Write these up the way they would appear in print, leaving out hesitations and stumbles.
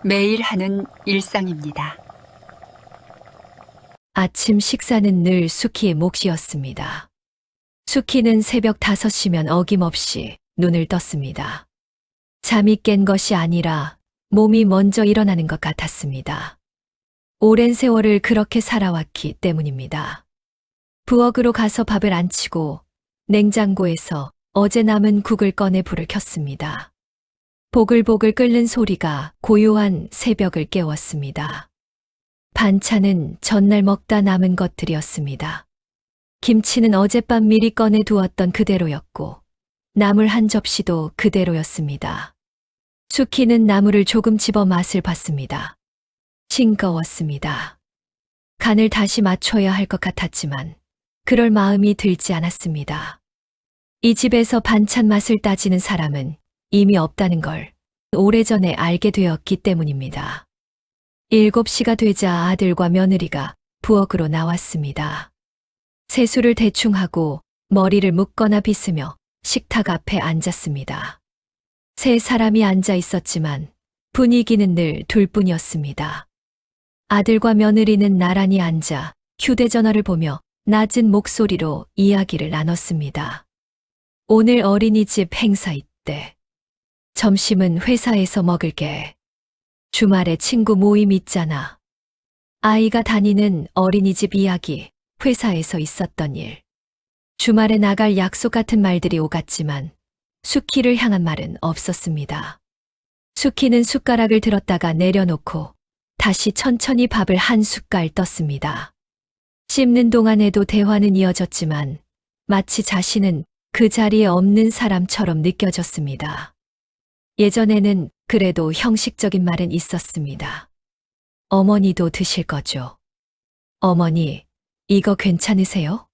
매일 하는 일상입니다. 아침 식사는 늘 수키의 몫이었습니다. 수키는 새벽 5시면 어김없이 눈을 떴습니다. 잠이 깬 것이 아니라 몸이 먼저 일어나는 것 같았습니다. 오랜 세월을 그렇게 살아왔기 때문입니다. 부엌으로 가서 밥을 안 치고 냉장고에서 어제 남은 국을 꺼내 불을 켰습니다. 보글보글 끓는 소리가 고요한 새벽을 깨웠습니다. 반찬은 전날 먹다 남은 것들이었습니다. 김치는 어젯밤 미리 꺼내 두었던 그대로였고 나물 한 접시도 그대로였습니다. 수키는 나물을 조금 집어 맛을 봤습니다. 싱거웠습니다. 간을 다시 맞춰야 할 것 같았지만 그럴 마음이 들지 않았습니다. 이 집에서 반찬 맛을 따지는 사람은 이미 없다는 걸 오래전에 알게 되었기 때문입니다. 7시가 되자 아들과 며느리가 부엌으로 나왔습니다. 세수를 대충 하고 머리를 묶거나 빗으며 식탁 앞에 앉았습니다. 세 사람이 앉아 있었지만 분위기는 늘 둘뿐이었습니다. 아들과 며느리는 나란히 앉아 휴대전화를 보며 낮은 목소리로 이야기를 나눴습니다. 오늘 어린이집 행사 있대. 점심은 회사에서 먹을게. 주말에 친구 모임 있잖아. 아이가 다니는 어린이집 이야기, 회사에서 있었던 일. 주말에 나갈 약속 같은 말들이 오갔지만 수키를 향한 말은 없었습니다. 수키는 숟가락을 들었다가 내려놓고 다시 천천히 밥을 한 숟갈 떴습니다. 씹는 동안에도 대화는 이어졌지만 마치 자신은 그 자리에 없는 사람처럼 느껴졌습니다. 예전에는 그래도 형식적인 말은 있었습니다. 어머니도 드실 거죠? 어머니, 이거 괜찮으세요?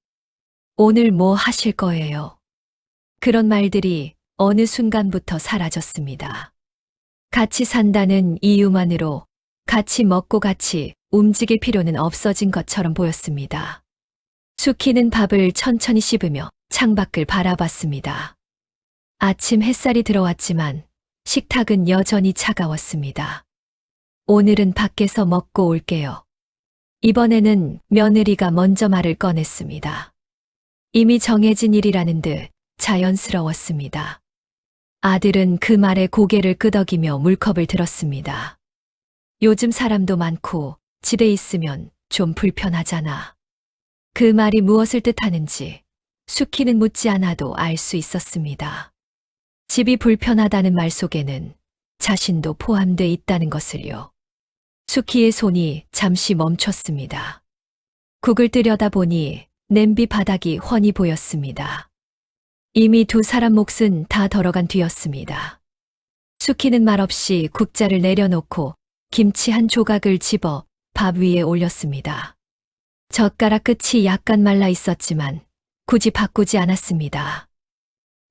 오늘 뭐 하실 거예요? 그런 말들이 어느 순간부터 사라졌습니다. 같이 산다는 이유만으로 같이 먹고 같이 움직일 필요는 없어진 것처럼 보였습니다. 수키는 밥을 천천히 씹으며 창밖을 바라봤습니다. 아침 햇살이 들어왔지만 식탁은 여전히 차가웠습니다. 오늘은 밖에서 먹고 올게요. 이번에는 며느리가 먼저 말을 꺼냈습니다. 이미 정해진 일이라는 듯 자연스러웠습니다. 아들은 그 말에 고개를 끄덕이며 물컵을 들었습니다. 요즘 사람도 많고 집에 있으면 좀 불편하잖아. 그 말이 무엇을 뜻하는지 수키는 묻지 않아도 알 수 있었습니다. 집이 불편하다는 말 속에는 자신도 포함돼 있다는 것을요. 수키의 손이 잠시 멈췄습니다. 국을 들여다보니 냄비 바닥이 훤히 보였습니다. 이미 두 사람 몫은 다 덜어간 뒤였습니다. 수키는 말없이 국자를 내려놓고 김치 한 조각을 집어 밥 위에 올렸습니다. 젓가락 끝이 약간 말라 있었지만 굳이 바꾸지 않았습니다.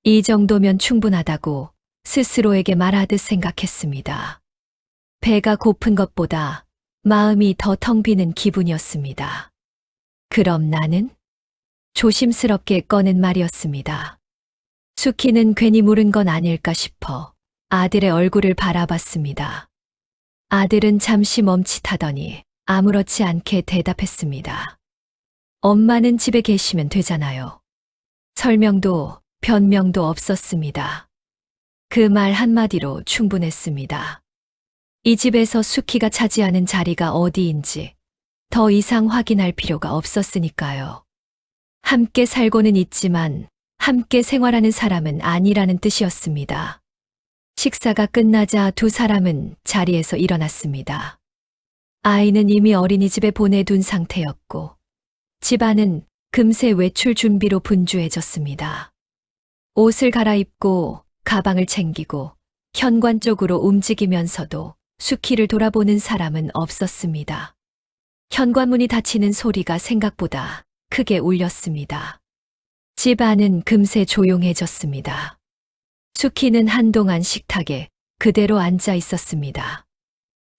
이 정도면 충분하다고 스스로에게 말하듯 생각했습니다. 배가 고픈 것보다 마음이 더 텅 비는 기분이었습니다. 그럼 나는? 조심스럽게 꺼낸 말이었습니다. 수키는 괜히 물은 건 아닐까 싶어 아들의 얼굴을 바라봤습니다. 아들은 잠시 멈칫하더니 아무렇지 않게 대답했습니다. 엄마는 집에 계시면 되잖아요. 설명도 변명도 없었습니다. 그 말 한마디로 충분했습니다. 이 집에서 수키가 차지하는 자리가 어디인지 더 이상 확인할 필요가 없었으니까요. 함께 살고는 있지만 함께 생활하는 사람은 아니라는 뜻이었습니다. 식사가 끝나자 두 사람은 자리에서 일어났습니다. 아이는 이미 어린이집에 보내둔 상태였고 집안은 금세 외출 준비로 분주해졌습니다. 옷을 갈아입고 가방을 챙기고 현관 쪽으로 움직이면서도 수키를 돌아보는 사람은 없었습니다. 현관문이 닫히는 소리가 생각보다 크게 울렸습니다. 집 안은 금세 조용해졌습니다. 수키는 한동안 식탁에 그대로 앉아 있었습니다.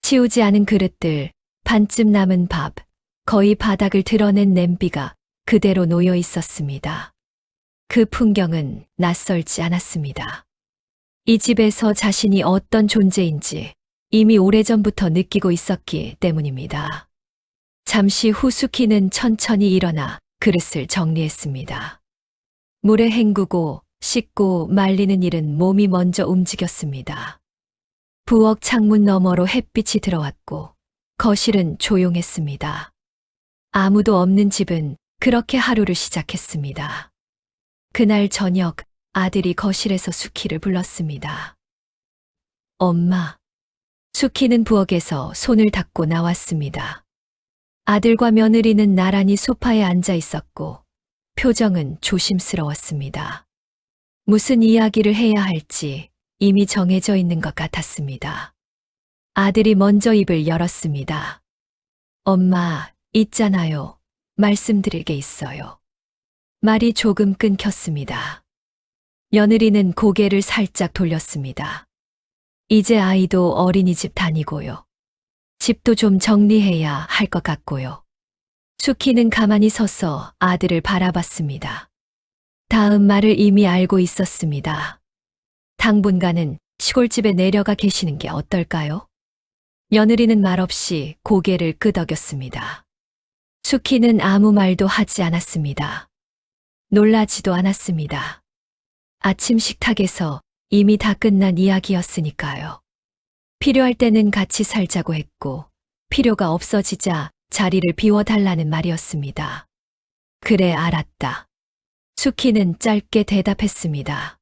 치우지 않은 그릇들, 반쯤 남은 밥, 거의 바닥을 드러낸 냄비가 그대로 놓여 있었습니다. 그 풍경은 낯설지 않았습니다. 이 집에서 자신이 어떤 존재인지 이미 오래전부터 느끼고 있었기 때문입니다. 잠시 후 수키는 천천히 일어나 그릇을 정리했습니다. 물에 헹구고 씻고 말리는 일은 몸이 먼저 움직였습니다. 부엌 창문 너머로 햇빛이 들어왔고 거실은 조용했습니다. 아무도 없는 집은 그렇게 하루를 시작했습니다. 그날 저녁 아들이 거실에서 수키를 불렀습니다. 엄마. 수키는 부엌에서 손을 닦고 나왔습니다. 아들과 며느리는 나란히 소파에 앉아 있었고 표정은 조심스러웠습니다. 무슨 이야기를 해야 할지 이미 정해져 있는 것 같았습니다. 아들이 먼저 입을 열었습니다. 엄마, 있잖아요. 말씀드릴 게 있어요. 말이 조금 끊겼습니다. 며느리는 고개를 살짝 돌렸습니다. 이제 아이도 어린이집 다니고요. 집도 좀 정리해야 할 것 같고요. 수키는 가만히 서서 아들을 바라봤습니다. 다음 말을 이미 알고 있었습니다. 당분간은 시골집에 내려가 계시는 게 어떨까요? 며느리는 말없이 고개를 끄덕였습니다. 수키는 아무 말도 하지 않았습니다. 놀라지도 않았습니다. 아침 식탁에서 이미 다 끝난 이야기였으니까요. 필요할 때는 같이 살자고 했고, 필요가 없어지자 자리를 비워달라는 말이었습니다. 그래, 알았다. 수키는 짧게 대답했습니다.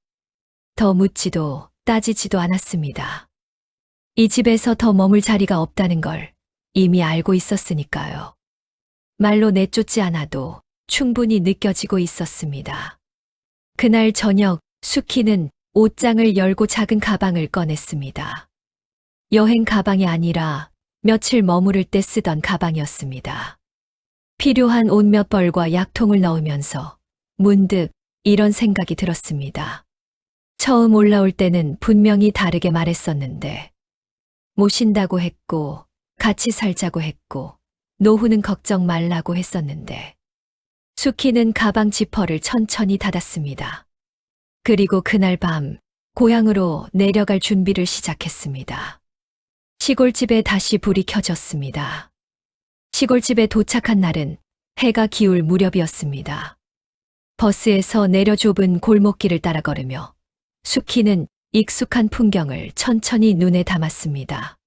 더 묻지도 따지지도 않았습니다. 이 집에서 더 머물 자리가 없다는 걸 이미 알고 있었으니까요. 말로 내쫓지 않아도 충분히 느껴지고 있었습니다. 그날 저녁 수키는 옷장을 열고 작은 가방을 꺼냈습니다. 여행 가방이 아니라 며칠 머무를 때 쓰던 가방이었습니다. 필요한 옷 몇 벌과 약통을 넣으면서 문득 이런 생각이 들었습니다. 처음 올라올 때는 분명히 다르게 말했었는데, 모신다고 했고, 같이 살자고 했고, 노후는 걱정 말라고 했었는데, 수키는 가방 지퍼를 천천히 닫았습니다. 그리고 그날 밤, 고향으로 내려갈 준비를 시작했습니다. 시골집에 다시 불이 켜졌습니다. 시골집에 도착한 날은 해가 기울 무렵이었습니다. 버스에서 내려 좁은 골목길을 따라 걸으며 수키는 익숙한 풍경을 천천히 눈에 담았습니다.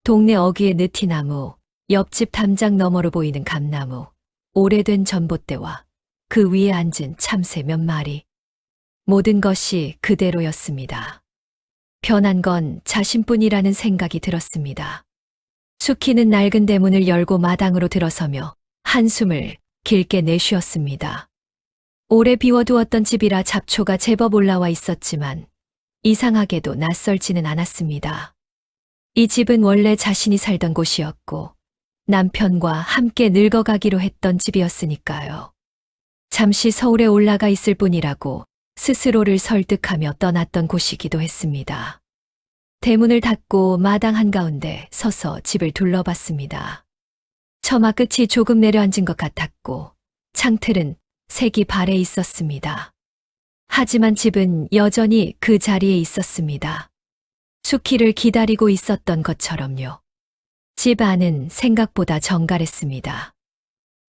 동네 어귀의 느티나무, 옆집 담장 너머로 보이는 감나무, 오래된 전봇대와 그 위에 앉은 참새 몇 마리. 모든 것이 그대로였습니다. 변한 건 자신뿐이라는 생각이 들었습니다. 수키는 낡은 대문을 열고 마당으로 들어서며 한숨을 길게 내쉬었습니다. 오래 비워두었던 집이라 잡초가 제법 올라와 있었지만 이상하게도 낯설지는 않았습니다. 이 집은 원래 자신이 살던 곳이었고 남편과 함께 늙어가기로 했던 집이었으니까요. 잠시 서울에 올라가 있을 뿐이라고 스스로를 설득하며 떠났던 곳이기도 했습니다. 대문을 닫고 마당 한가운데 서서 집을 둘러봤습니다. 처마 끝이 조금 내려앉은 것 같았고 창틀은 색이 발해 있었습니다. 하지만 집은 여전히 그 자리에 있었습니다. 수키를 기다리고 있었던 것처럼요. 집 안은 생각보다 정갈했습니다.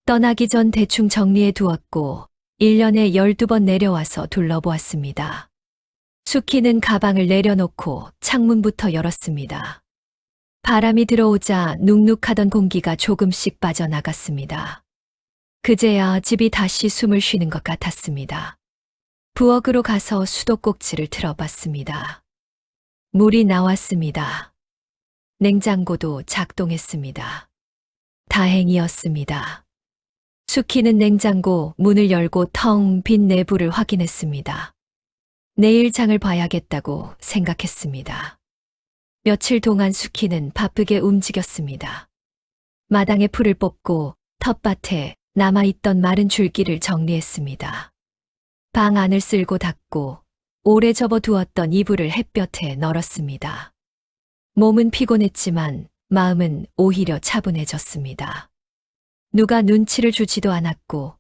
떠나기 전 대충 정리해 두었고 1년에 12번 내려와서 둘러보았습니다. 수키는 가방을 내려놓고 창문부터 열었습니다. 바람이 들어오자 눅눅하던 공기가 조금씩 빠져나갔습니다. 그제야 집이 다시 숨을 쉬는 것 같았습니다. 부엌으로 가서 수도꼭지를 틀어봤습니다. 물이 나왔습니다. 냉장고도 작동했습니다. 다행이었습니다. 수키는 냉장고 문을 열고 텅 빈 내부를 확인했습니다. 내일 장을 봐야겠다고 생각했습니다. 며칠 동안 수키는 바쁘게 움직였습니다. 마당에 풀을 뽑고 텃밭에 남아있던 마른 줄기를 정리했습니다. 방 안을 쓸고 닦고 오래 접어두었던 이불을 햇볕에 널었습니다. 몸은 피곤했지만 마음은 오히려 차분해졌습니다. 누가 눈치를 주지도 않았고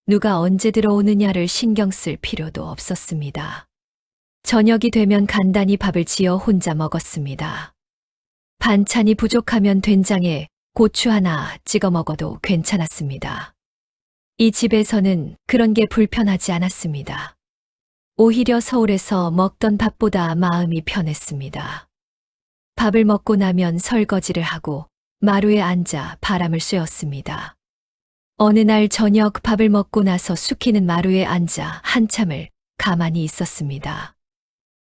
누가 언제 들어오느냐를 신경 쓸 필요도 없었습니다. 저녁이 되면 간단히 밥을 지어 혼자 먹었습니다. 반찬이 부족하면 된장에 고추 하나 찍어 먹어도 괜찮았습니다. 이 집에서는 그런 게 불편하지 않았습니다. 오히려 서울에서 먹던 밥보다 마음이 편했습니다. 밥을 먹고 나면 설거지를 하고 마루에 앉아 바람을 쐬었습니다. 어느 날 저녁 밥을 먹고 나서 숙희는 마루에 앉아 한참을 가만히 있었습니다.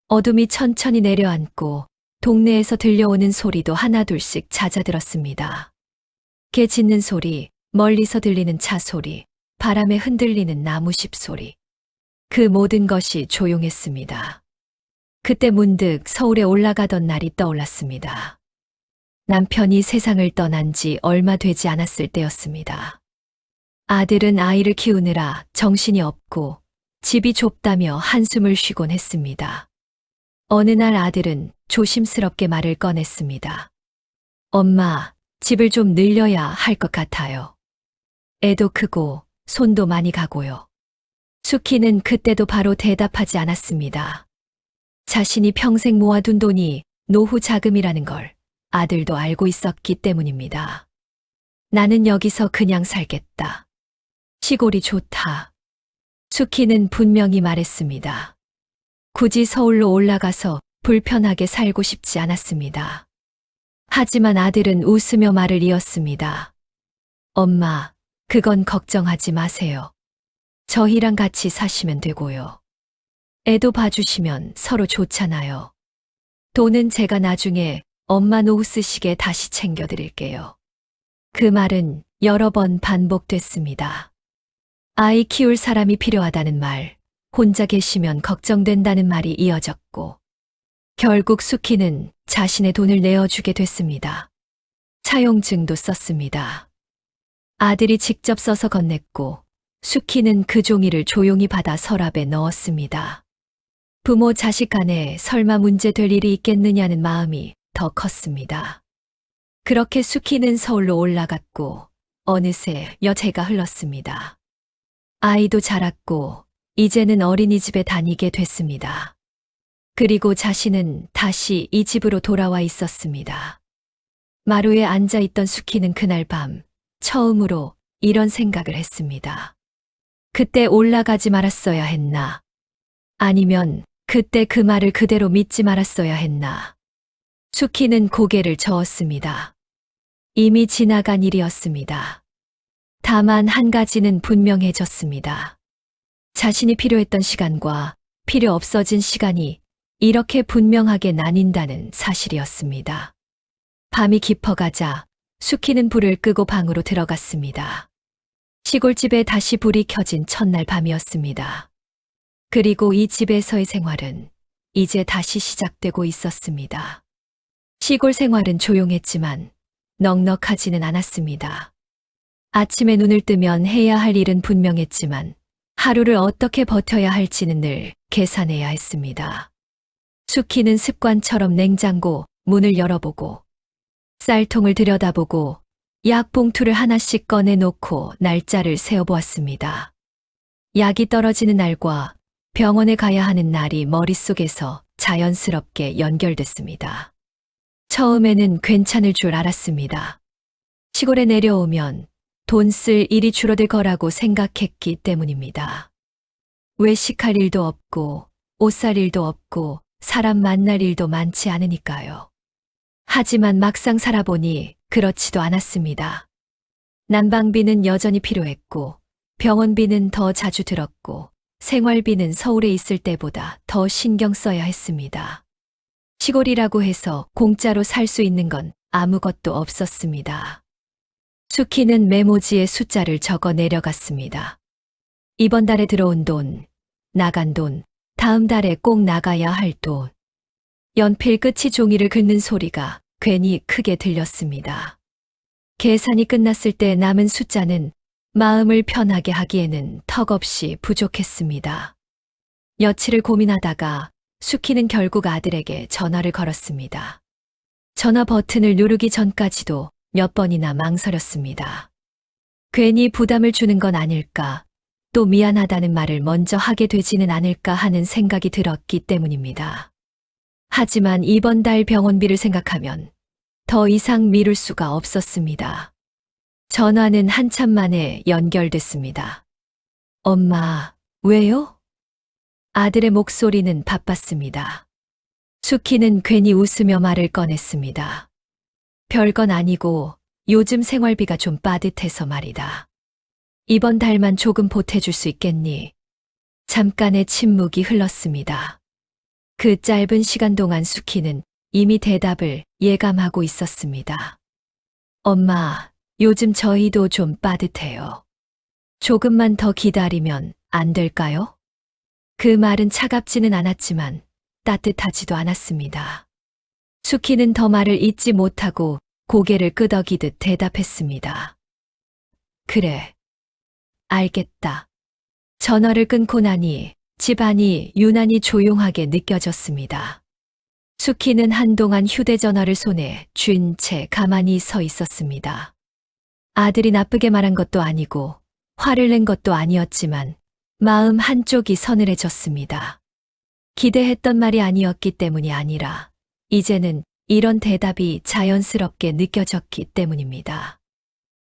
어둠이 천천히 내려앉고 동네에서 들려오는 소리도 하나둘씩 잦아들었습니다. 개 짖는 소리, 멀리서 들리는 차 소리, 바람에 흔들리는 나무십 소리. 그 모든 것이 조용했습니다. 그때 문득 서울에 올라가던 날이 떠올랐습니다. 남편이 세상을 떠난 지 얼마 되지 않았을 때였습니다. 아들은 아이를 키우느라 정신이 없고 집이 좁다며 한숨을 쉬곤 했습니다. 어느 날 아들은 조심스럽게 말을 꺼냈습니다. 엄마, 집을 좀 늘려야 할 것 같아요. 애도 크고 손도 많이 가고요. 숙희는 그때도 바로 대답하지 않았습니다. 자신이 평생 모아둔 돈이 노후 자금이라는 걸 아들도 알고 있었기 때문입니다. 나는 여기서 그냥 살겠다. 시골이 좋다. 숙희는 분명히 말했습니다. 굳이 서울로 올라가서 불편하게 살고 싶지 않았습니다. 하지만 아들은 웃으며 말을 이었습니다. 엄마, 그건 걱정하지 마세요. 저희랑 같이 사시면 되고요. 애도 봐주시면 서로 좋잖아요. 돈은 제가 나중에 엄마 노후 쓰시게 다시 챙겨드릴게요. 그 말은 여러 번 반복됐습니다. 아이 키울 사람이 필요하다는 말, 혼자 계시면 걱정된다는 말이 이어졌고, 결국 숙희는 자신의 돈을 내어주게 됐습니다. 차용증도 썼습니다. 아들이 직접 써서 건넸고, 숙희는 그 종이를 조용히 받아 서랍에 넣었습니다. 부모 자식 간에 설마 문제될 일이 있겠느냐는 마음이 더 컸습니다. 그렇게 숙희는 서울로 올라갔고 어느새 여태가 흘렀습니다. 아이도 자랐고 이제는 어린이집에 다니게 됐습니다. 그리고 자신은 다시 이 집으로 돌아와 있었습니다. 마루에 앉아있던 숙희는 그날 밤 처음으로 이런 생각을 했습니다. 그때 올라가지 말았어야 했나? 아니면 그때 그 말을 그대로 믿지 말았어야 했나? 숙희는 고개를 저었습니다. 이미 지나간 일이었습니다. 다만 한 가지는 분명해졌습니다. 자신이 필요했던 시간과 필요 없어진 시간이 이렇게 분명하게 나뉜다는 사실이었습니다. 밤이 깊어가자 숙희는 불을 끄고 방으로 들어갔습니다. 시골집에 다시 불이 켜진 첫날 밤이었습니다. 그리고 이 집에서의 생활은 이제 다시 시작되고 있었습니다. 시골 생활은 조용했지만 넉넉하지는 않았습니다. 아침에 눈을 뜨면 해야 할 일은 분명했지만 하루를 어떻게 버텨야 할지는 늘 계산해야 했습니다. 숙희는 습관처럼 냉장고 문을 열어보고 쌀통을 들여다보고 약봉투를 하나씩 꺼내놓고 날짜를 세어보았습니다. 약이 떨어지는 날과 병원에 가야 하는 날이 머릿속에서 자연스럽게 연결됐습니다. 처음에는 괜찮을 줄 알았습니다. 시골에 내려오면 돈 쓸 일이 줄어들 거라고 생각했기 때문입니다. 외식할 일도 없고 옷 살 일도 없고 사람 만날 일도 많지 않으니까요. 하지만 막상 살아보니 그렇지도 않았습니다. 난방비는 여전히 필요했고 병원비는 더 자주 들었고 생활비는 서울에 있을 때보다 더 신경 써야 했습니다. 시골이라고 해서 공짜로 살 수 있는 건 아무것도 없었습니다. 숙희는 메모지에 숫자를 적어 내려갔습니다. 이번 달에 들어온 돈, 나간 돈, 다음 달에 꼭 나가야 할 돈. 연필 끝이 종이를 긁는 소리가 괜히 크게 들렸습니다. 계산이 끝났을 때 남은 숫자는 마음을 편하게 하기에는 턱없이 부족했습니다. 며칠을 고민하다가 숙희는 결국 아들에게 전화를 걸었습니다. 전화 버튼을 누르기 전까지도 몇 번이나 망설였습니다. 괜히 부담을 주는 건 아닐까, 또 미안하다는 말을 먼저 하게 되지는 않을까 하는 생각이 들었기 때문입니다. 하지만 이번 달 병원비를 생각하면 더 이상 미룰 수가 없었습니다. 전화는 한참 만에 연결됐습니다. 엄마, 왜요? 아들의 목소리는 바빴습니다. 수키는 괜히 웃으며 말을 꺼냈습니다. 별건 아니고 요즘 생활비가 좀 빠듯해서 말이다. 이번 달만 조금 보태줄 수 있겠니? 잠깐의 침묵이 흘렀습니다. 그 짧은 시간 동안 수키는 이미 대답을 예감하고 있었습니다. 엄마, 요즘 저희도 좀 빠듯해요. 조금만 더 기다리면 안 될까요? 그 말은 차갑지는 않았지만 따뜻하지도 않았습니다. 수키는 더 말을 잇지 못하고 고개를 끄덕이듯 대답했습니다. 그래. 알겠다. 전화를 끊고 나니 집안이 유난히 조용하게 느껴졌습니다. 수키는 한동안 휴대전화를 손에 쥔 채 가만히 서 있었습니다. 아들이 나쁘게 말한 것도 아니고 화를 낸 것도 아니었지만 마음 한쪽이 서늘해졌습니다. 기대했던 말이 아니었기 때문이 아니라 이제는 이런 대답이 자연스럽게 느껴졌기 때문입니다.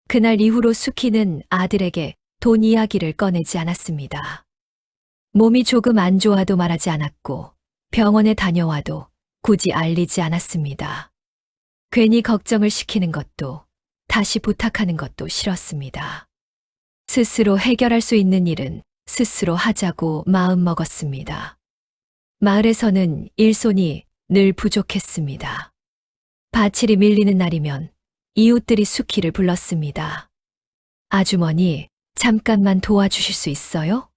그날 이후로 수키는 아들에게 돈 이야기를 꺼내지 않았습니다. 몸이 조금 안 좋아도 말하지 않았고 병원에 다녀와도 굳이 알리지 않았습니다. 괜히 걱정을 시키는 것도 다시 부탁하는 것도 싫었습니다. 스스로 해결할 수 있는 일은 스스로 하자고 마음먹었습니다. 마을에서는 일손이 늘 부족했습니다. 밭일이 밀리는 날이면 이웃들이 수키를 불렀습니다. 아주머니, 잠깐만 도와주실 수 있어요?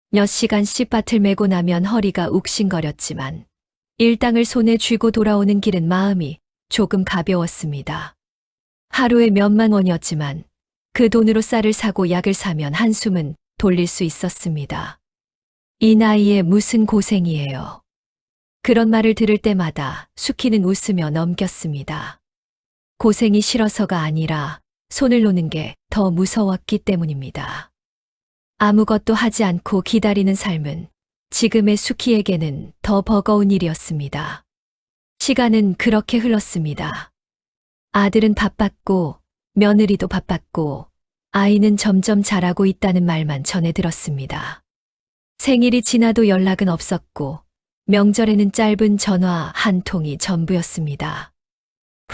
몇 시간씩 밭을 메고 나면 허리가 욱신거렸지만 일당을 손에 쥐고 돌아오는 길은 마음이 조금 가벼웠습니다. 하루에 몇만 원이었지만 그 돈으로 쌀을 사고 약을 사면 한숨은 돌릴 수 있었습니다. 이 나이에 무슨 고생이에요. 그런 말을 들을 때마다 수키는 웃으며 넘겼습니다. 고생이 싫어서가 아니라 손을 놓는 게 더 무서웠기 때문입니다. 아무것도 하지 않고 기다리는 삶은 지금의 수키에게는 더 버거운 일이었습니다. 시간은 그렇게 흘렀습니다. 아들은 바빴고 며느리도 바빴고 아이는 점점 자라고 있다는 말만 전해 들었습니다. 생일이 지나도 연락은 없었고 명절에는 짧은 전화 한 통이 전부였습니다.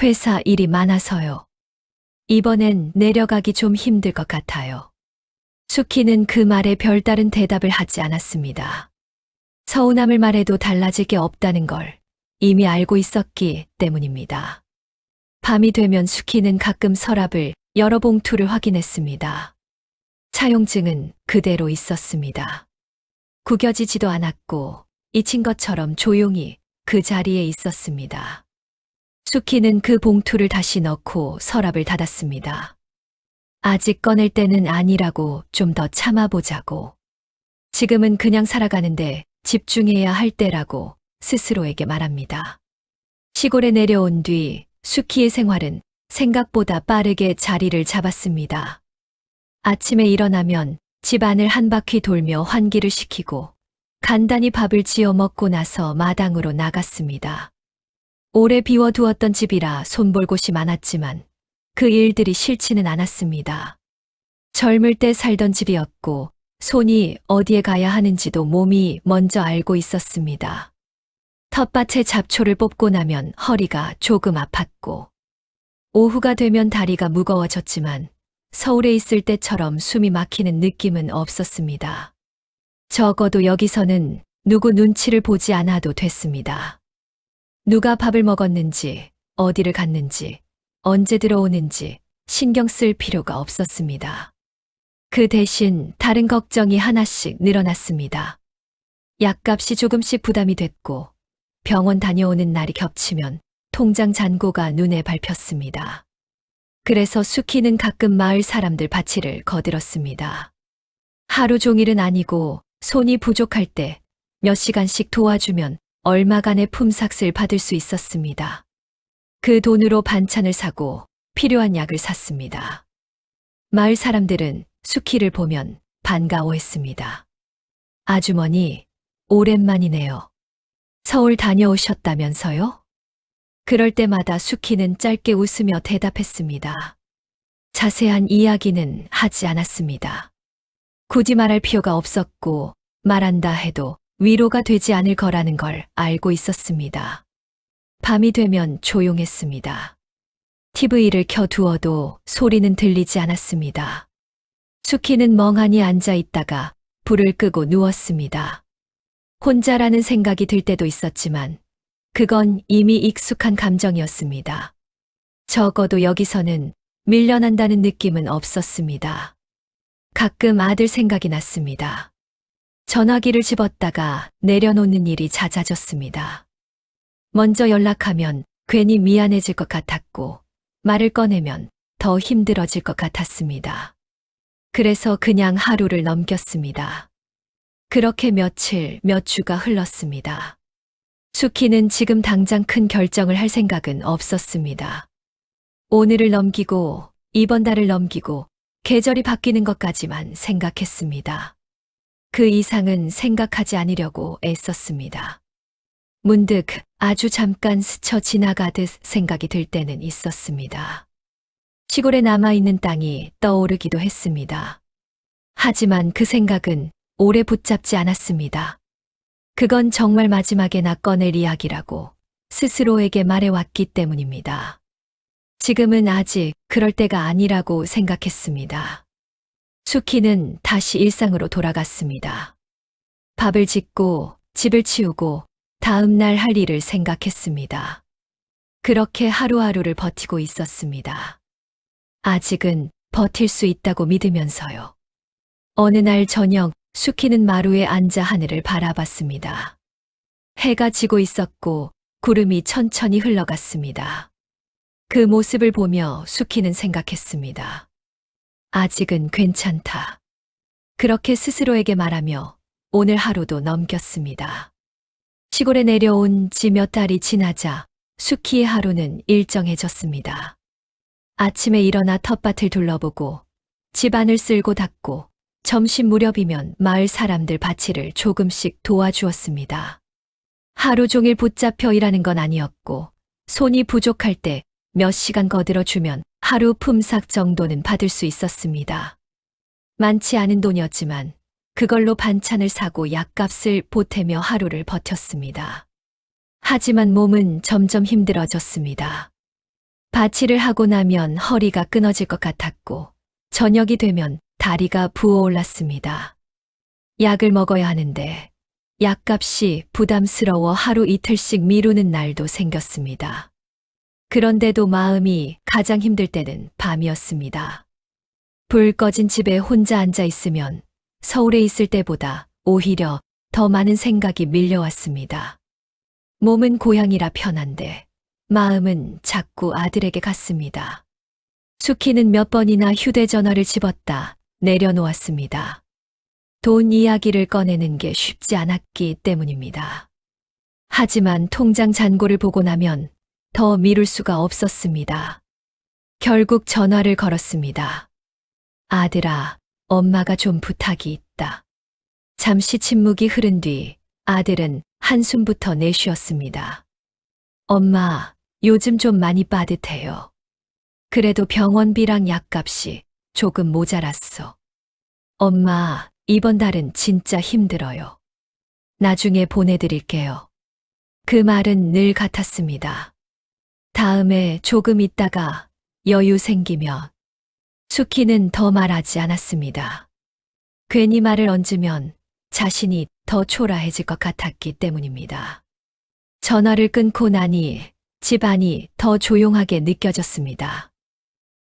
회사 일이 많아서요. 이번엔 내려가기 좀 힘들 것 같아요. 수키는 그 말에 별다른 대답을 하지 않았습니다. 서운함을 말해도 달라질 게 없다는 걸 이미 알고 있었기 때문입니다. 밤이 되면 수키는 가끔 서랍을 여러 봉투를 확인했습니다. 차용증은 그대로 있었습니다. 구겨지지도 않았고 잊힌 것처럼 조용히 그 자리에 있었습니다. 수키는 그 봉투를 다시 넣고 서랍을 닫았습니다. 아직 꺼낼 때는 아니라고 좀 더 참아보자고. 지금은 그냥 살아가는데 집중해야 할 때라고 스스로에게 말합니다. 시골에 내려온 뒤 수키의 생활은 생각보다 빠르게 자리를 잡았습니다. 아침에 일어나면 집안을 한 바퀴 돌며 환기를 시키고 간단히 밥을 지어 먹고 나서 마당으로 나갔습니다. 오래 비워두었던 집이라 손볼 곳이 많았지만 그 일들이 싫지는 않았습니다. 젊을 때 살던 집이었고 손이 어디에 가야 하는지도 몸이 먼저 알고 있었습니다. 텃밭에 잡초를 뽑고 나면 허리가 조금 아팠고 오후가 되면 다리가 무거워졌지만 서울에 있을 때처럼 숨이 막히는 느낌은 없었습니다. 적어도 여기서는 누구 눈치를 보지 않아도 됐습니다. 누가 밥을 먹었는지, 어디를 갔는지, 언제 들어오는지 신경 쓸 필요가 없었습니다. 그 대신 다른 걱정이 하나씩 늘어났습니다. 약값이 조금씩 부담이 됐고 병원 다녀오는 날이 겹치면 통장 잔고가 눈에 밟혔습니다. 그래서 수키는 가끔 마을 사람들 밭일을 거들었습니다. 하루 종일은 아니고 손이 부족할 때 몇 시간씩 도와주면 얼마간의 품삯을 받을 수 있었습니다. 그 돈으로 반찬을 사고 필요한 약을 샀습니다. 마을 사람들은 수키를 보면 반가워했습니다. 아주머니, 오랜만이네요. 서울 다녀오셨다면서요? 그럴 때마다 수키는 짧게 웃으며 대답했습니다. 자세한 이야기는 하지 않았습니다. 굳이 말할 필요가 없었고 말한다 해도 위로가 되지 않을 거라는 걸 알고 있었습니다. 밤이 되면 조용했습니다. TV를 켜두어도 소리는 들리지 않았습니다. 수키는 멍하니 앉아 있다가 불을 끄고 누웠습니다. 혼자라는 생각이 들 때도 있었지만 그건 이미 익숙한 감정이었습니다. 적어도 여기서는 밀려난다는 느낌은 없었습니다. 가끔 아들 생각이 났습니다. 전화기를 집었다가 내려놓는 일이 잦아졌습니다. 먼저 연락하면 괜히 미안해질 것 같았고 말을 꺼내면 더 힘들어질 것 같았습니다. 그래서 그냥 하루를 넘겼습니다. 그렇게 며칠, 몇 주가 흘렀습니다. 수키는 지금 당장 큰 결정을 할 생각은 없었습니다. 오늘을 넘기고 이번 달을 넘기고 계절이 바뀌는 것까지만 생각했습니다. 그 이상은 생각하지 않으려고 애썼습니다. 문득 아주 잠깐 스쳐 지나가듯 생각이 들 때는 있었습니다. 시골에 남아있는 땅이 떠오르기도 했습니다. 하지만 그 생각은 오래 붙잡지 않았습니다. 그건 정말 마지막에 꺼낼 이야기라고 스스로에게 말해왔기 때문입니다. 지금은 아직 그럴 때가 아니라고 생각했습니다. 수키는 다시 일상으로 돌아갔습니다. 밥을 짓고 집을 치우고 다음 날 할 일을 생각했습니다. 그렇게 하루하루를 버티고 있었습니다. 아직은 버틸 수 있다고 믿으면서요. 어느 날 저녁 수키는 마루에 앉아 하늘을 바라봤습니다. 해가 지고 있었고 구름이 천천히 흘러갔습니다. 그 모습을 보며 수키는 생각했습니다. 아직은 괜찮다. 그렇게 스스로에게 말하며 오늘 하루도 넘겼습니다. 시골에 내려온 지 몇 달이 지나자 수키의 하루는 일정해졌습니다. 아침에 일어나 텃밭을 둘러보고 집안을 쓸고 닦고 점심 무렵이면 마을 사람들 밭일을 조금씩 도와주었습니다. 하루 종일 붙잡혀 일하는 건 아니었고 손이 부족할 때 몇 시간 거들어주면 하루 품삯 정도는 받을 수 있었습니다. 많지 않은 돈이었지만 그걸로 반찬을 사고 약값을 보태며 하루를 버텼습니다. 하지만 몸은 점점 힘들어졌습니다. 밭일을 하고 나면 허리가 끊어질 것 같았고 저녁이 되면 다리가 부어올랐습니다. 약을 먹어야 하는데 약값이 부담스러워 하루 이틀씩 미루는 날도 생겼습니다. 그런데도 마음이 가장 힘들 때는 밤이었습니다. 불 꺼진 집에 혼자 앉아 있으면 서울에 있을 때보다 오히려 더 많은 생각이 밀려왔습니다. 몸은 고향이라 편한데 마음은 자꾸 아들에게 갔습니다. 수키는 몇 번이나 휴대전화를 집었다 내려놓았습니다. 돈 이야기를 꺼내는 게 쉽지 않았기 때문입니다. 하지만 통장 잔고를 보고 나면 더 미룰 수가 없었습니다. 결국 전화를 걸었습니다. 아들아, 엄마가 좀 부탁이 있다. 잠시 침묵이 흐른 뒤 아들은 한숨부터 내쉬었습니다. 엄마, 요즘 좀 많이 빠듯해요. 그래도 병원비랑 약값이 조금 모자랐어. 엄마, 이번 달은 진짜 힘들어요. 나중에 보내드릴게요. 그 말은 늘 같았습니다. 다음에 조금 있다가 여유 생기면 수키는 더 말하지 않았습니다. 괜히 말을 얹으면 자신이 더 초라해질 것 같았기 때문입니다. 전화를 끊고 나니 집안이 더 조용하게 느껴졌습니다.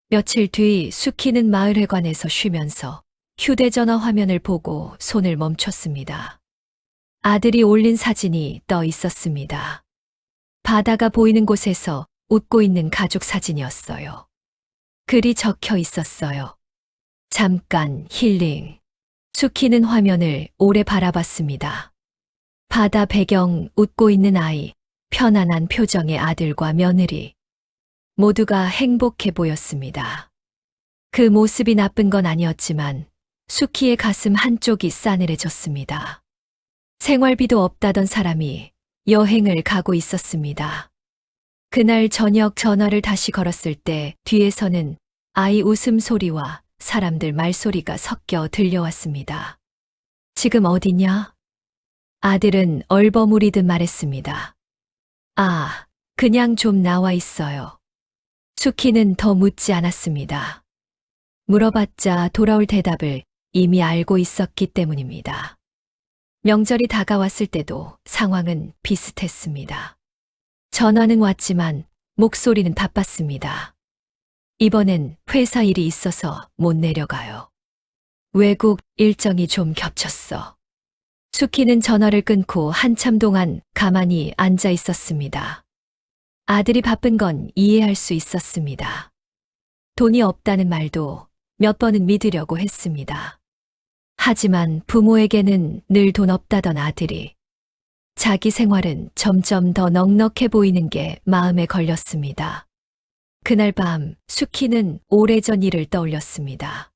며칠 뒤 수키는 마을회관에서 쉬면서 휴대전화 화면을 보고 손을 멈췄습니다. 아들이 올린 사진이 떠 있었습니다. 바다가 보이는 곳에서 웃고 있는 가족 사진이었어요. 글이 적혀 있었어요. 잠깐 힐링. 수키는 화면을 오래 바라봤습니다. 바다 배경 웃고 있는 아이, 편안한 표정의 아들과 며느리. 모두가 행복해 보였습니다. 그 모습이 나쁜 건 아니었지만 수키의 가슴 한쪽이 싸늘해졌습니다. 생활비도 없다던 사람이 여행을 가고 있었습니다. 그날 저녁 전화를 다시 걸었을 때 뒤에서는 아이 웃음소리와 사람들 말소리가 섞여 들려왔습니다. 지금 어디냐? 아들은 얼버무리듯 말했습니다. 아, 그냥 좀 나와 있어요. 수키는 더 묻지 않았습니다. 물어봤자 돌아올 대답을 이미 알고 있었기 때문입니다. 명절이 다가왔을 때도 상황은 비슷했습니다. 전화는 왔지만 목소리는 바빴습니다. 이번엔 회사 일이 있어서 못 내려가요. 외국 일정이 좀 겹쳤어. 수키는 전화를 끊고 한참 동안 가만히 앉아 있었습니다. 아들이 바쁜 건 이해할 수 있었습니다. 돈이 없다는 말도 몇 번은 믿으려고 했습니다. 하지만 부모에게는 늘 돈 없다던 아들이 자기 생활은 점점 더 넉넉해 보이는 게 마음에 걸렸습니다. 그날 밤 수키는 오래전 일을 떠올렸습니다.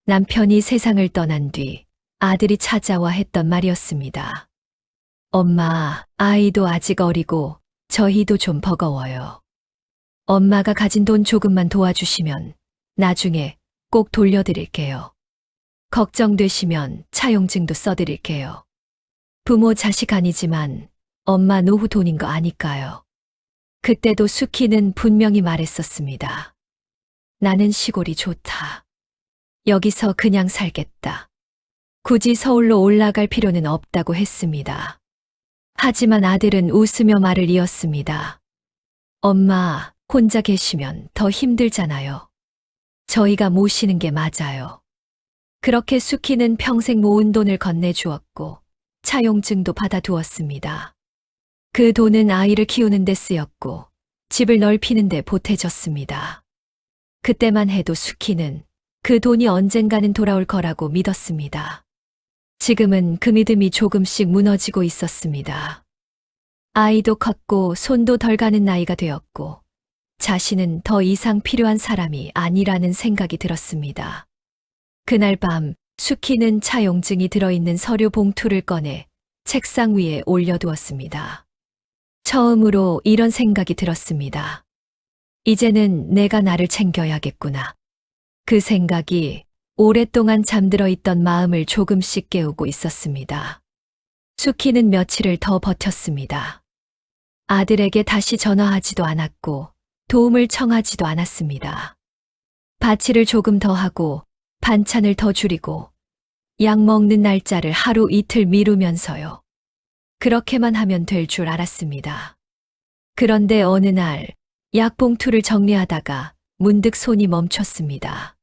남편이 세상을 떠난 뒤 아들이 찾아와 했던 말이었습니다. 엄마, 아이도 아직 어리고 저희도 좀 버거워요. 엄마가 가진 돈 조금만 도와주시면 나중에 꼭 돌려드릴게요. 걱정되시면 차용증도 써드릴게요. 부모 자식 아니지만 엄마 노후 돈인 거 아니까요. 그때도 수키는 분명히 말했었습니다. 나는 시골이 좋다. 여기서 그냥 살겠다. 굳이 서울로 올라갈 필요는 없다고 했습니다. 하지만 아들은 웃으며 말을 이었습니다. 엄마, 혼자 계시면 더 힘들잖아요. 저희가 모시는 게 맞아요. 그렇게 수키는 평생 모은 돈을 건네주었고 차용증도 받아두었습니다. 그 돈은 아이를 키우는 데 쓰였고 집을 넓히는 데 보태졌습니다. 그때만 해도 수키는 그 돈이 언젠가는 돌아올 거라고 믿었습니다. 지금은 그 믿음이 조금씩 무너지고 있었습니다. 아이도 컸고 손도 덜 가는 나이가 되었고 자신은 더 이상 필요한 사람이 아니라는 생각이 들었습니다. 그날 밤 수키는 차용증이 들어있는 서류 봉투를 꺼내 책상 위에 올려두었습니다. 처음으로 이런 생각이 들었습니다. 이제는 내가 나를 챙겨야겠구나. 그 생각이 오랫동안 잠들어 있던 마음을 조금씩 깨우고 있었습니다. 수키는 며칠을 더 버텼습니다. 아들에게 다시 전화하지도 않았고 도움을 청하지도 않았습니다. 바치를 조금 더 하고 반찬을 더 줄이고 약 먹는 날짜를 하루 이틀 미루면서요. 그렇게만 하면 될 줄 알았습니다. 그런데 어느 날 약봉투를 정리하다가 문득 손이 멈췄습니다.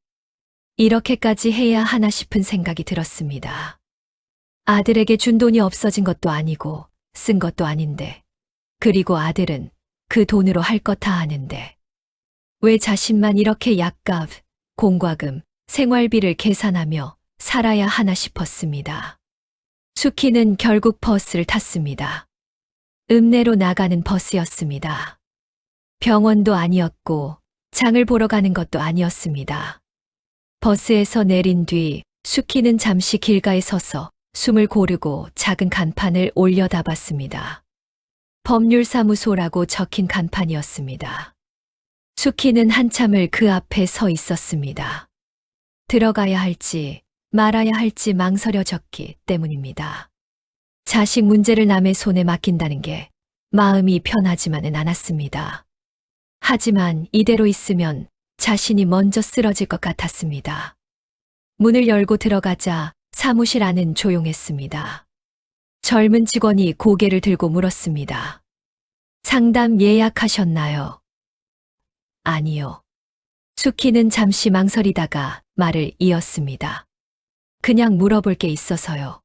이렇게까지 해야 하나 싶은 생각이 들었습니다. 아들에게 준 돈이 없어진 것도 아니고 쓴 것도 아닌데, 그리고 아들은 그 돈으로 할 것 다 하는데 왜 자신만 이렇게 약값, 공과금, 생활비를 계산하며 살아야 하나 싶었습니다. 수키는 결국 버스를 탔습니다. 읍내로 나가는 버스였습니다. 병원도 아니었고 장을 보러 가는 것도 아니었습니다. 버스에서 내린 뒤 수키는 잠시 길가에 서서 숨을 고르고 작은 간판을 올려다봤습니다. 법률사무소라고 적힌 간판이었습니다. 수키는 한참을 그 앞에 서 있었습니다. 들어가야 할지 말아야 할지 망설여졌기 때문입니다. 자식 문제를 남의 손에 맡긴다는 게 마음이 편하지만은 않았습니다. 하지만 이대로 있으면 자신이 먼저 쓰러질 것 같았습니다. 문을 열고 들어가자 사무실 안은 조용했습니다. 젊은 직원이 고개를 들고 물었습니다. 상담 예약하셨나요? 아니요. 수키는 잠시 망설이다가 말을 이었습니다. 그냥 물어볼 게 있어서요.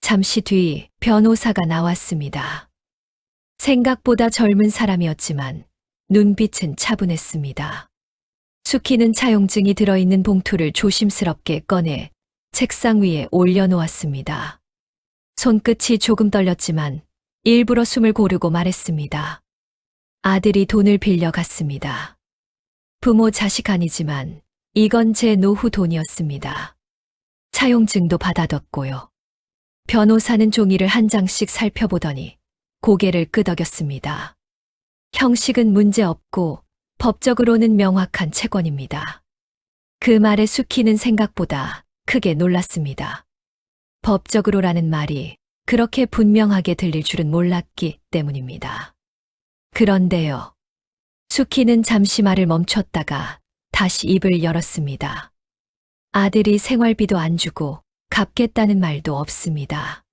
잠시 뒤 변호사가 나왔습니다. 생각보다 젊은 사람이었지만 눈빛은 차분했습니다. 수키는 차용증이 들어있는 봉투를 조심스럽게 꺼내 책상 위에 올려놓았습니다. 손끝이 조금 떨렸지만 일부러 숨을 고르고 말했습니다. 아들이 돈을 빌려갔습니다. 부모 자식 아니지만 이건 제 노후 돈이었습니다. 차용증도 받아뒀고요. 변호사는 종이를 한 장씩 살펴보더니 고개를 끄덕였습니다. 형식은 문제 없고 법적으로는 명확한 채권입니다. 그 말에 수키는 생각보다 크게 놀랐습니다. 법적으로라는 말이 그렇게 분명하게 들릴 줄은 몰랐기 때문입니다. 그런데요. 수키는 잠시 말을 멈췄다가 다시 입을 열었습니다. 아들이 생활비도 안 주고 갚겠다는 말도 없습니다.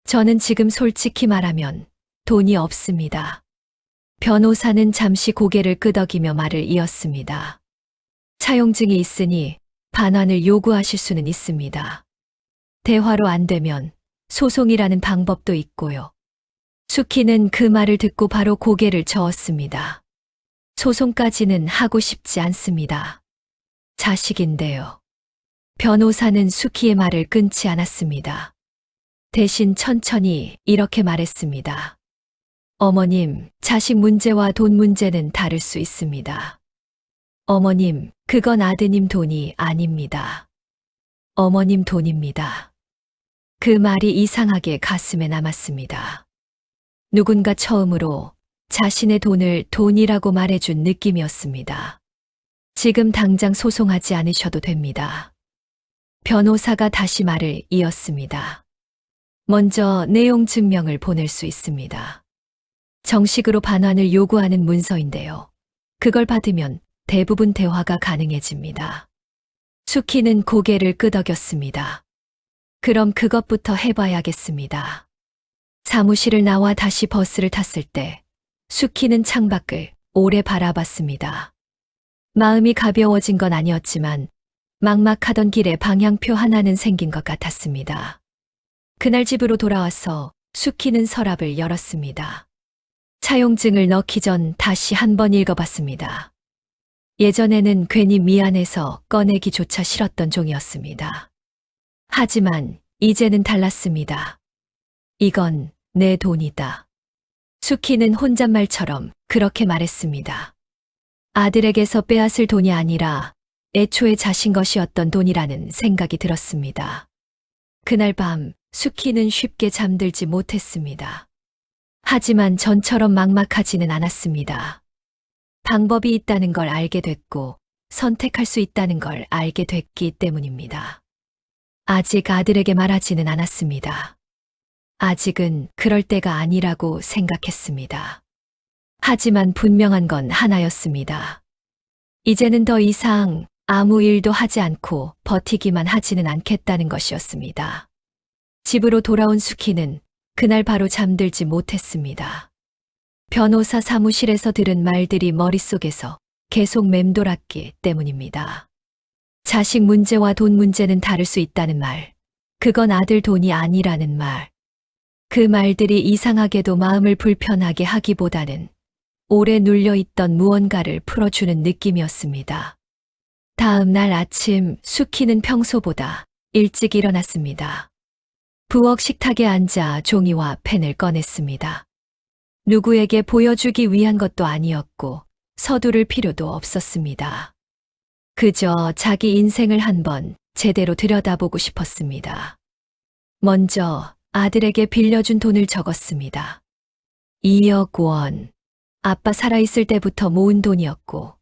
저는 지금 솔직히 말하면 돈이 없습니다. 변호사는 잠시 고개를 끄덕이며 말을 이었습니다. 차용증이 있으니 반환을 요구하실 수는 있습니다. 대화로 안 되면 소송이라는 방법도 있고요. 수키는 그 말을 듣고 바로 고개를 저었습니다. 소송까지는 하고 싶지 않습니다. 자식인데요. 변호사는 수키의 말을 끊지 않았습니다. 대신 천천히 이렇게 말했습니다. 어머님, 자식 문제와 돈 문제는 다를 수 있습니다. 어머님, 그건 아드님 돈이 아닙니다. 어머님 돈입니다. 그 말이 이상하게 가슴에 남았습니다. 누군가 처음으로 자신의 돈을 돈이라고 말해준 느낌이었습니다. 지금 당장 소송하지 않으셔도 됩니다. 변호사가 다시 말을 이었습니다. 먼저 내용 증명을 보낼 수 있습니다. 정식으로 반환을 요구하는 문서인데요. 그걸 받으면 대부분 대화가 가능해집니다. 수키는 고개를 끄덕였습니다. 그럼 그것부터 해봐야겠습니다. 사무실을 나와 다시 버스를 탔을 때 수키는 창밖을 오래 바라봤습니다. 마음이 가벼워진 건 아니었지만 막막하던 길에 방향표 하나는 생긴 것 같았습니다. 그날 집으로 돌아와서 수키는 서랍을 열었습니다. 차용증을 넣기 전 다시 한번 읽어봤습니다. 예전에는 괜히 미안해서 꺼내기조차 싫었던 종이었습니다. 하지만 이제는 달랐습니다. 이건 내 돈이다. 수키는 혼잣말처럼 그렇게 말했습니다. 아들에게서 빼앗을 돈이 아니라 애초에 자신 것이었던 돈이라는 생각이 들었습니다. 그날 밤 수키는 쉽게 잠들지 못했습니다. 하지만 전처럼 막막하지는 않았습니다. 방법이 있다는 걸 알게 됐고 선택할 수 있다는 걸 알게 됐기 때문입니다. 아직 아들에게 말하지는 않았습니다. 아직은 그럴 때가 아니라고 생각했습니다. 하지만 분명한 건 하나였습니다. 이제는 더 이상 아무 일도 하지 않고 버티기만 하지는 않겠다는 것이었습니다. 집으로 돌아온 수키는 그날 바로 잠들지 못했습니다. 변호사 사무실에서 들은 말들이 머릿속에서 계속 맴돌았기 때문입니다. 자식 문제와 돈 문제는 다를 수 있다는 말, 그건 아들 돈이 아니라는 말. 그 말들이 이상하게도 마음을 불편하게 하기보다는 오래 눌려있던 무언가를 풀어주는 느낌이었습니다. 다음 날 아침 수키는 평소보다 일찍 일어났습니다. 부엌 식탁에 앉아 종이와 펜을 꺼냈습니다. 누구에게 보여주기 위한 것도 아니었고 서두를 필요도 없었습니다. 그저 자기 인생을 한번 제대로 들여다보고 싶었습니다. 먼저 아들에게 빌려준 돈을 적었습니다. 2억 원. 아빠 살아있을 때부터 모은 돈이었고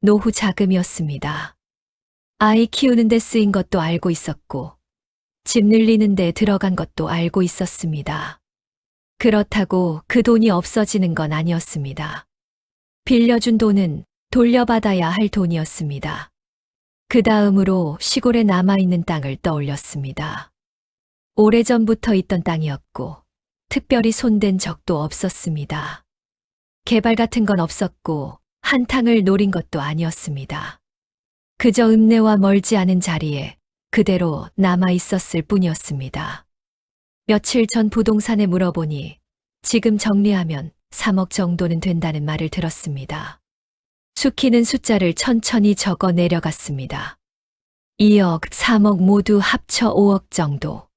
노후 자금이었습니다. 아이 키우는 데 쓰인 것도 알고 있었고 집 늘리는 데 들어간 것도 알고 있었습니다. 그렇다고 그 돈이 없어지는 건 아니었습니다. 빌려준 돈은 돌려받아야 할 돈이었습니다. 그 다음으로 시골에 남아있는 땅을 떠올렸습니다. 오래전부터 있던 땅이었고 특별히 손댄 적도 없었습니다. 개발 같은 건 없었고 한탕을 노린 것도 아니었습니다. 그저 읍내와 멀지 않은 자리에 그대로 남아 있었을 뿐이었습니다. 며칠 전 부동산에 물어보니 지금 정리하면 3억 정도는 된다는 말을 들었습니다. 수키는 숫자를 천천히 적어 내려갔습니다. 2억, 3억 모두 합쳐 5억 정도.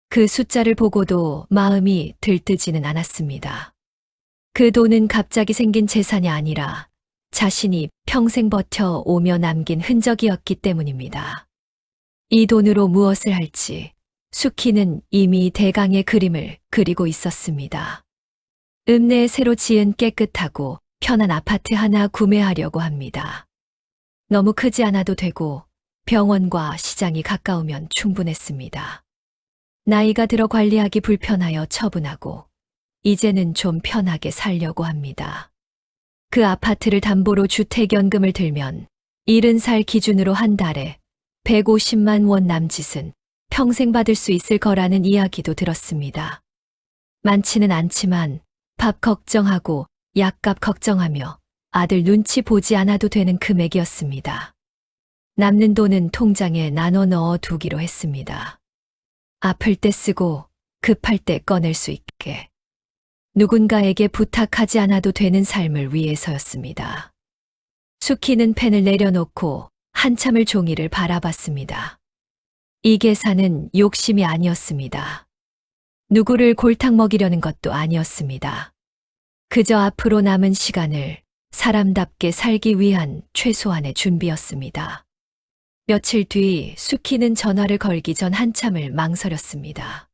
그 숫자를 보고도 마음이 들뜨지는 않았습니다. 그 돈은 갑자기 생긴 재산이 아니라 자신이 평생 버텨 오며 남긴 흔적이었기 때문입니다. 이 돈으로 무엇을 할지 수키는 이미 대강의 그림을 그리고 있었습니다. 읍내에 새로 지은 깨끗하고 편한 아파트 하나 구매하려고 합니다. 너무 크지 않아도 되고 병원과 시장이 가까우면 충분했습니다. 나이가 들어 관리하기 불편하여 처분하고 이제는 좀 편하게 살려고 합니다. 그 아파트를 담보로 주택연금을 들면 70살 기준으로 한 달에 150만 원 남짓은 평생 받을 수 있을 거라는 이야기도 들었습니다. 많지는 않지만 밥 걱정하고 약값 걱정하며 아들 눈치 보지 않아도 되는 금액이었습니다. 남는 돈은 통장에 나눠 넣어 두기로 했습니다. 아플 때 쓰고 급할 때 꺼낼 수 있게. 누군가에게 부탁하지 않아도 되는 삶을 위해서였습니다. 숙희는 펜을 내려놓고 한참을 종이를 바라봤습니다. 이 계산은 욕심이 아니었습니다. 누구를 골탕 먹이려는 것도 아니었습니다. 그저 앞으로 남은 시간을 사람답게 살기 위한 최소한의 준비였습니다. 며칠 뒤 숙희는 전화를 걸기 전 한참을 망설였습니다.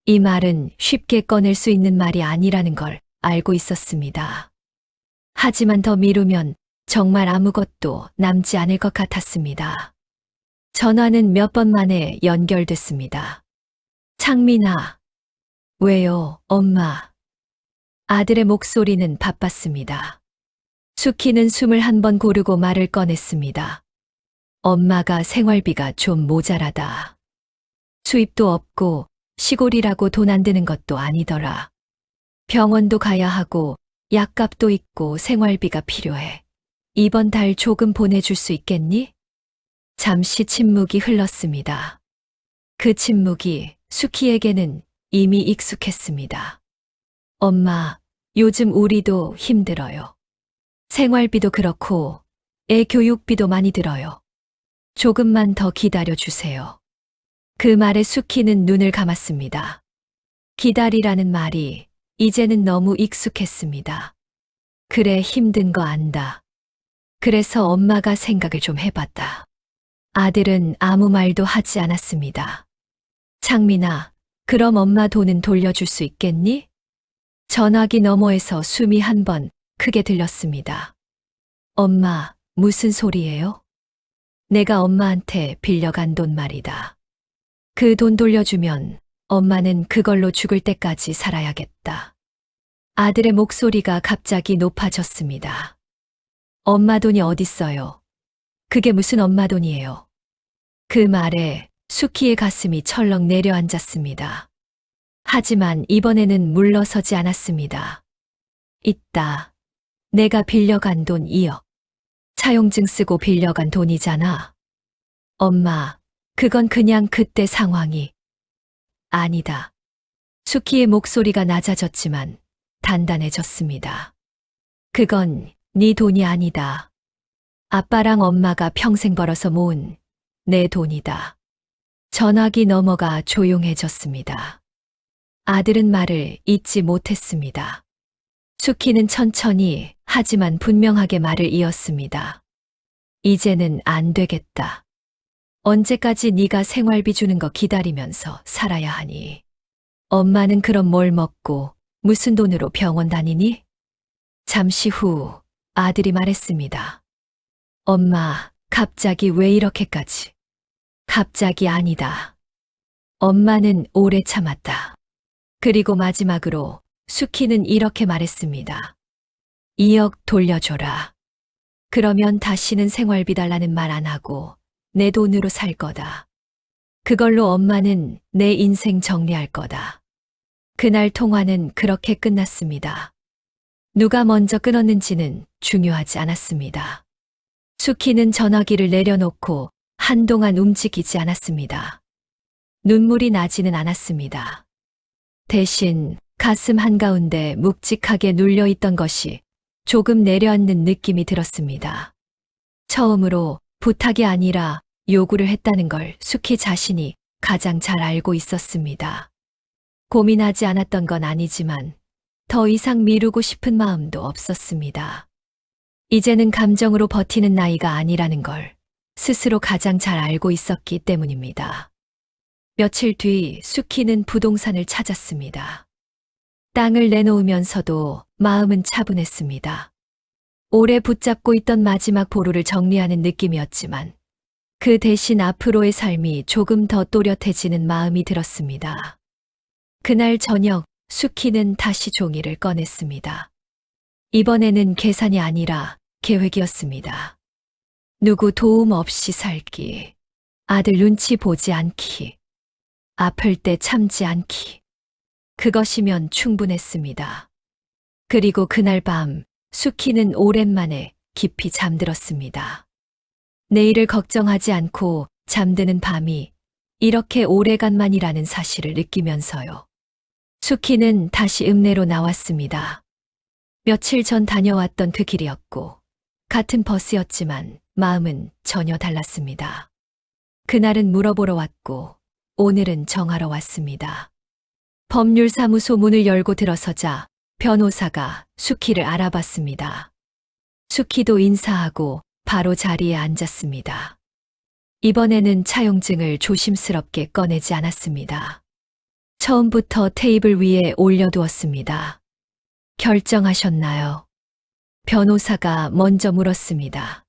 이 말은 쉽게 꺼낼 수 있는 말이 아니라는 걸 알고 있었습니다. 하지만 더 미루면 정말 아무것도 남지 않을 것 같았습니다. 전화는 몇 번 만에 연결됐습니다. 창민아. 왜요, 엄마? 아들의 목소리는 바빴습니다. 숙희는 숨을 한 번 고르고 말을 꺼냈습니다. 엄마가 생활비가 좀 모자라다. 수입도 없고 시골이라고 돈 안 드는 것도 아니더라. 병원도 가야 하고 약값도 있고 생활비가 필요해. 이번 달 조금 보내줄 수 있겠니? 잠시 침묵이 흘렀습니다. 그 침묵이 숙희에게는 이미 익숙했습니다. 엄마, 요즘 우리도 힘들어요. 생활비도 그렇고 애 교육비도 많이 들어요. 조금만 더 기다려 주세요. 그 말에 숙희는 눈을 감았습니다. 기다리라는 말이 이제는 너무 익숙했습니다. 그래, 힘든 거 안다. 그래서 엄마가 생각을 좀 해봤다. 아들은 아무 말도 하지 않았습니다. 창민아, 그럼 엄마 돈은 돌려줄 수 있겠니? 전화기 너머에서 숨이 한 번 크게 들렸습니다. 엄마, 무슨 소리예요? 내가 엄마한테 빌려간 돈 말이다. 그 돈 돌려주면 엄마는 그걸로 죽을 때까지 살아야겠다. 아들의 목소리가 갑자기 높아졌습니다. 엄마 돈이 어딨어요? 그게 무슨 엄마 돈이에요? 그 말에 숙희의 가슴이 철렁 내려앉았습니다. 하지만 이번에는 물러서지 않았습니다. 있다. 내가 빌려간 돈 2억. 차용증 쓰고 빌려간 돈이잖아. 엄마, 그건 그냥 그때 상황이. 아니다. 숙희의 목소리가 낮아졌지만 단단해졌습니다. 그건 네 돈이 아니다. 아빠랑 엄마가 평생 벌어서 모은 내 돈이다. 전화기 너머가 조용해졌습니다. 아들은 말을 잇지 못했습니다. 숙희는 천천히 하지만 분명하게 말을 이었습니다. 이제는 안 되겠다. 언제까지 네가 생활비 주는 거 기다리면서 살아야 하니? 엄마는 그럼 뭘 먹고 무슨 돈으로 병원 다니니? 잠시 후 아들이 말했습니다. 엄마, 갑자기 왜 이렇게까지? 갑자기 아니다. 엄마는 오래 참았다. 그리고 마지막으로 숙희는 이렇게 말했습니다. 2억 돌려줘라. 그러면 다시는 생활비 달라는 말 안 하고 내 돈으로 살 거다. 그걸로 엄마는 내 인생 정리할 거다. 그날 통화는 그렇게 끝났습니다. 누가 먼저 끊었는지는 중요하지 않았습니다. 숙희는 전화기를 내려놓고 한동안 움직이지 않았습니다. 눈물이 나지는 않았습니다. 대신 가슴 한가운데 묵직하게 눌려있던 것이 조금 내려앉는 느낌이 들었습니다. 처음으로 부탁이 아니라 요구를 했다는 걸 숙희 자신이 가장 잘 알고 있었습니다. 고민하지 않았던 건 아니지만 더 이상 미루고 싶은 마음도 없었습니다. 이제는 감정으로 버티는 나이가 아니라는 걸 스스로 가장 잘 알고 있었기 때문입니다. 며칠 뒤 숙희는 부동산을 찾았습니다. 땅을 내놓으면서도 마음은 차분했습니다. 오래 붙잡고 있던 마지막 보루를 정리하는 느낌이었지만 그 대신 앞으로의 삶이 조금 더 또렷해지는 마음이 들었습니다. 그날 저녁 수키는 다시 종이를 꺼냈습니다. 이번에는 계산이 아니라 계획이었습니다. 누구 도움 없이 살기, 아들 눈치 보지 않기, 아플 때 참지 않기. 그것이면 충분했습니다. 그리고 그날 밤 수키는 오랜만에 깊이 잠들었습니다. 내일을 걱정하지 않고 잠드는 밤이 이렇게 오래간만이라는 사실을 느끼면서요. 수키는 다시 읍내로 나왔습니다. 며칠 전 다녀왔던 그 길이었고 같은 버스였지만 마음은 전혀 달랐습니다. 그날은 물어보러 왔고 오늘은 정하러 왔습니다. 법률사무소 문을 열고 들어서자 변호사가 수키를 알아봤습니다. 수키도 인사하고 바로 자리에 앉았습니다. 이번에는 차용증을 조심스럽게 꺼내지 않았습니다. 처음부터 테이블 위에 올려두었습니다. 결정하셨나요? 변호사가 먼저 물었습니다.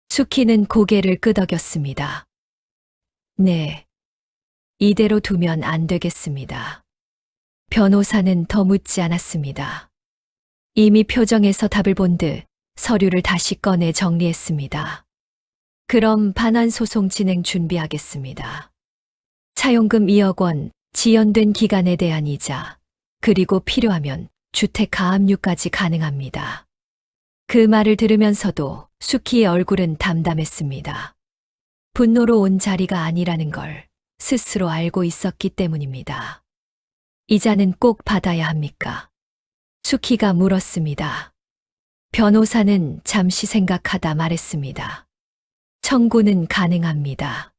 수키는 고개를 끄덕였습니다. 네. 이대로 두면 안 되겠습니다. 변호사는 더 묻지 않았습니다. 이미 표정에서 답을 본 듯 서류를 다시 꺼내 정리했습니다. 그럼 반환소송 진행 준비하겠습니다. 차용금 2억 원, 지연된 기간에 대한 이자, 그리고 필요하면 주택 가압류까지 가능합니다. 그 말을 들으면서도 수키의 얼굴은 담담했습니다. 분노로 온 자리가 아니라는 걸 스스로 알고 있었기 때문입니다. 이자는 꼭 받아야 합니까? 수키가 물었습니다. 변호사는 잠시 생각하다 말했습니다. 청구는 가능합니다.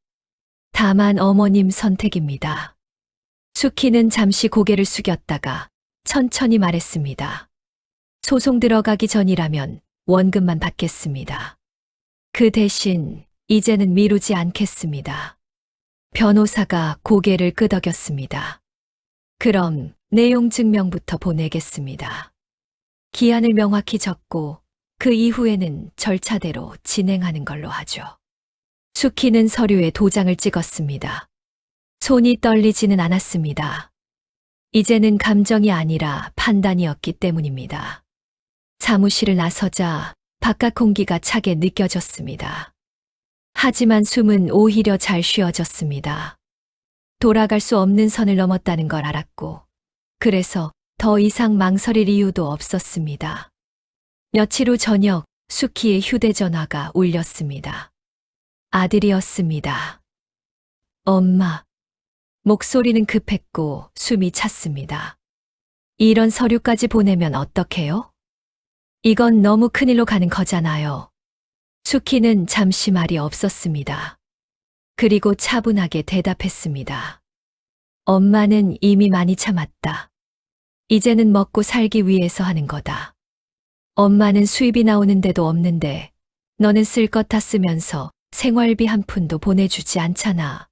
다만 어머님 선택입니다. 수키는 잠시 고개를 숙였다가 천천히 말했습니다. 소송 들어가기 전이라면 원금만 받겠습니다. 그 대신 이제는 미루지 않겠습니다. 변호사가 고개를 끄덕였습니다. 그럼 내용 증명부터 보내겠습니다. 기한을 명확히 적고 그 이후에는 절차대로 진행하는 걸로 하죠. 수키는 서류에 도장을 찍었습니다. 손이 떨리지는 않았습니다. 이제는 감정이 아니라 판단이었기 때문입니다. 사무실을 나서자 바깥 공기가 차게 느껴졌습니다. 하지만 숨은 오히려 잘 쉬어졌습니다. 돌아갈 수 없는 선을 넘었다는 걸 알았고, 그래서 더 이상 망설일 이유도 없었습니다. 며칠 후 저녁 수키의 휴대전화가 울렸습니다. 아들이었습니다. 엄마. 목소리는 급했고 숨이 찼습니다. 이런 서류까지 보내면 어떡해요? 이건 너무 큰일로 가는 거잖아요. 수키는 잠시 말이 없었습니다. 그리고 차분하게 대답했습니다. 엄마는 이미 많이 참았다. 이제는 먹고 살기 위해서 하는 거다. 엄마는 수입이 나오는데도 없는데 너는 쓸 것 다 쓰면서 생활비 한 푼도 보내주지 않잖아.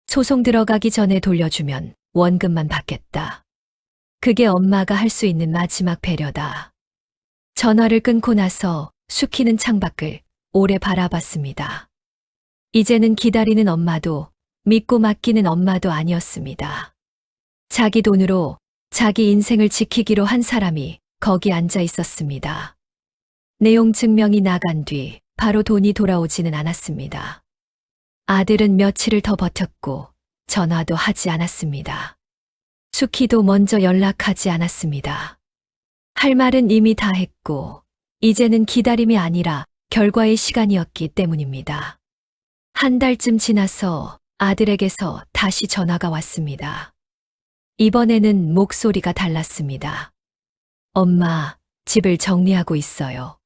소송 들어가기 전에 돌려주면 원금만 받겠다. 그게 엄마가 할 수 있는 마지막 배려다. 전화를 끊고 나서 수키는 창밖을 오래 바라봤습니다. 이제는 기다리는 엄마도 믿고 맡기는 엄마도 아니었습니다. 자기 돈으로 자기 인생을 지키기로 한 사람이 거기 앉아 있었습니다. 내용 증명이 나간 뒤 바로 돈이 돌아오지는 않았습니다. 아들은 며칠을 더 버텼고 전화도 하지 않았습니다. 수키도 먼저 연락하지 않았습니다. 할 말은 이미 다 했고 이제는 기다림이 아니라 결과의 시간이었기 때문입니다. 한 달쯤 지나서 아들에게서 다시 전화가 왔습니다. 이번에는 목소리가 달랐습니다. 엄마, 집을 정리하고 있어요.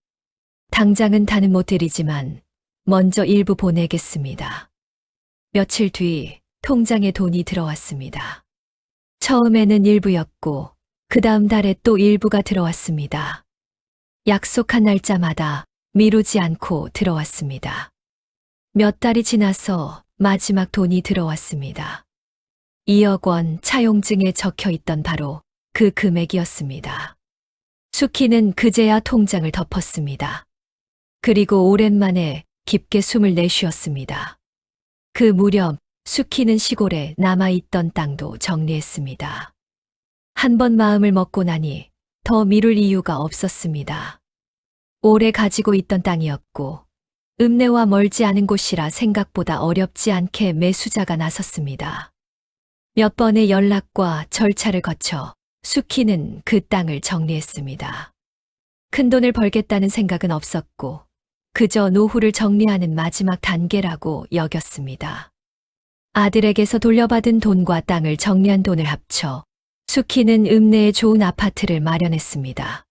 당장은 다는 못 드리지만 먼저 일부 보내겠습니다. 며칠 뒤 통장에 돈이 들어왔습니다. 처음에는 일부였고 그 다음 달에 또 일부가 들어왔습니다. 약속한 날짜마다 미루지 않고 들어왔습니다. 몇 달이 지나서 마지막 돈이 들어왔습니다. 2억 원 차용증에 적혀 있던 바로 그 금액이었습니다. 수키는 그제야 통장을 덮었습니다. 그리고 오랜만에 깊게 숨을 내쉬었습니다. 그 무렵 수키는 시골에 남아있던 땅도 정리했습니다. 한 번 마음을 먹고 나니 더 미룰 이유가 없었습니다. 오래 가지고 있던 땅이었고 읍내와 멀지 않은 곳이라 생각보다 어렵지 않게 매수자가 나섰습니다. 몇 번의 연락과 절차를 거쳐 수키는 그 땅을 정리했습니다. 큰돈을 벌겠다는 생각은 없었고 그저 노후를 정리하는 마지막 단계라고 여겼습니다. 아들에게서 돌려받은 돈과 땅을 정리한 돈을 합쳐 수키는 읍내에 좋은 아파트를 마련했습니다.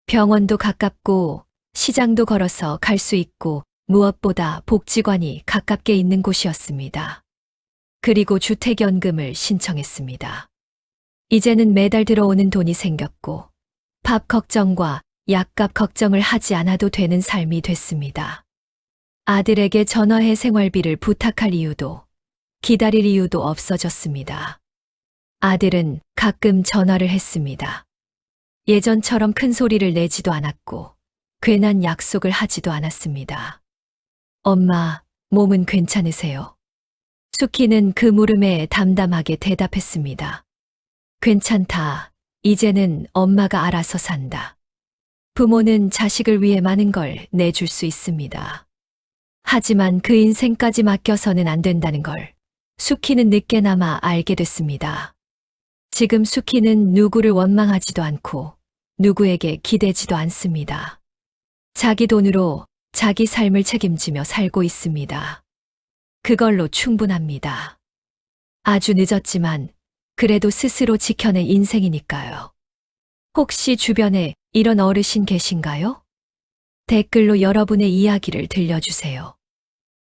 병원도 가깝고 시장도 걸어서 갈 수 있고 무엇보다 복지관이 가깝게 있는 곳이었습니다. 그리고 주택연금을 신청했습니다. 이제는 매달 들어오는 돈이 생겼고 밥 걱정과 약값 걱정을 하지 않아도 되는 삶이 됐습니다. 아들에게 전화해 생활비를 부탁할 이유도 기다릴 이유도 없어졌습니다. 아들은 가끔 전화를 했습니다. 예전처럼 큰 소리를 내지도 않았고 괜한 약속을 하지도 않았습니다. 엄마, 몸은 괜찮으세요? 수키는 그 물음에 담담하게 대답했습니다. 괜찮다. 이제는 엄마가 알아서 산다. 부모는 자식을 위해 많은 걸 내줄 수 있습니다. 하지만 그 인생까지 맡겨서는 안 된다는 걸 수키는 늦게나마 알게 됐습니다. 지금 수키는 누구를 원망하지도 않고 누구에게 기대지도 않습니다. 자기 돈으로 자기 삶을 책임지며 살고 있습니다. 그걸로 충분합니다. 아주 늦었지만 그래도 스스로 지켜낸 인생이니까요. 혹시 주변에 이런 어르신 계신가요? 댓글로 여러분의 이야기를 들려주세요.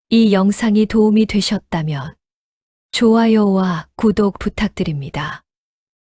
이 영상이 도움이 되셨다면 좋아요와 구독 부탁드립니다.